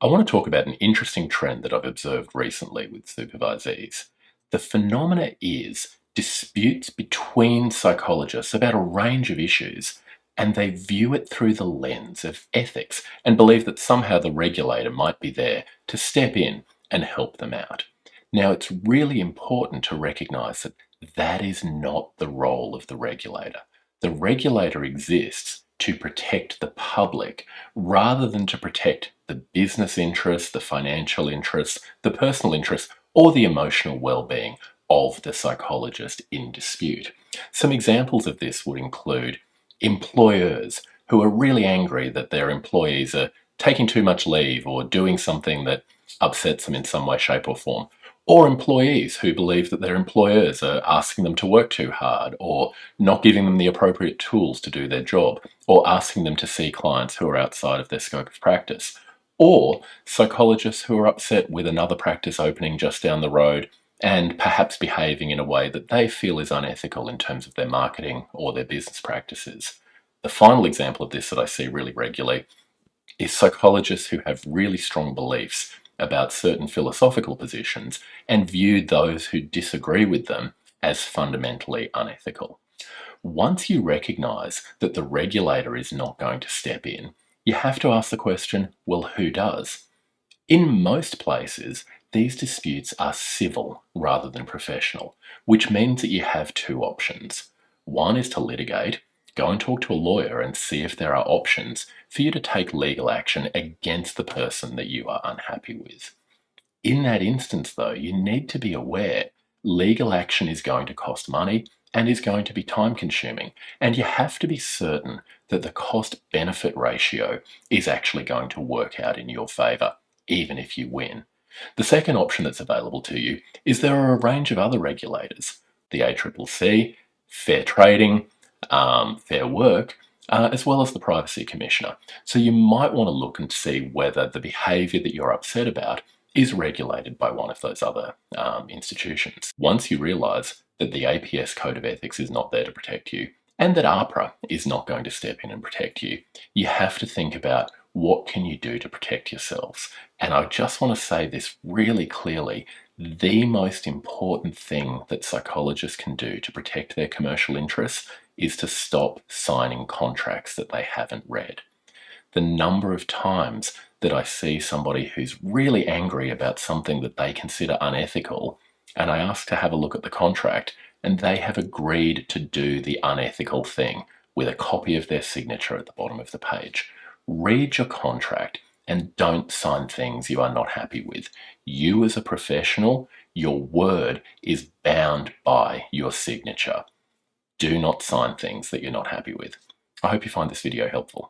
I want to talk about an interesting trend that I've observed recently with supervisees. The phenomena is disputes between psychologists about a range of issues, and they view it through the lens of ethics and believe that somehow the regulator might be there to step in and help them out. Now, it's really important to recognise that that is not the role of the regulator. The regulator exists to protect the public rather than to protect the business interests, the financial interests, the personal interests, or the emotional well-being of the psychologist in dispute. Some examples of this would include employers who are really angry that their employees are taking too much leave or doing something that upsets them in some way, shape, or form. Or employees who believe that their employers are asking them to work too hard or not giving them the appropriate tools to do their job, or asking them to see clients who are outside of their scope of practice. Or psychologists who are upset with another practice opening just down the road and perhaps behaving in a way that they feel is unethical in terms of their marketing or their business practices. The final example of this that I see really regularly is psychologists who have really strong beliefs about certain philosophical positions and view those who disagree with them as fundamentally unethical. Once you recognise that the regulator is not going to step in, you have to ask the question, well, who does? In most places, these disputes are civil rather than professional, which means that you have two options. One is to litigate, go and talk to a lawyer and see if there are options for you to take legal action against the person that you are unhappy with. In that instance, though, you need to be aware legal action is going to cost money and is going to be time consuming, and you have to be certain that the cost-benefit ratio is actually going to work out in your favour, even if you win. The second option that's available to you is there are a range of other regulators, the ACCC, Fair Trading, Fair Work, as well as the Privacy Commissioner. So you might want to look and see whether the behaviour that you're upset about is regulated by one of those other institutions. Once you realise that the APS Code of Ethics is not there to protect you, and that APRA is not going to step in and protect you, you have to think about what can you do to protect yourselves. And I just want to say this really clearly. The most important thing that psychologists can do to protect their commercial interests is to stop signing contracts that they haven't read. The number of times that I see somebody who's really angry about something that they consider unethical, and I ask to have a look at the contract, and they have agreed to do the unethical thing with a copy of their signature at the bottom of the page. Read your contract and don't sign things you are not happy with. You as a professional, your word is bound by your signature. Do not sign things that you're not happy with. I hope you find this video helpful.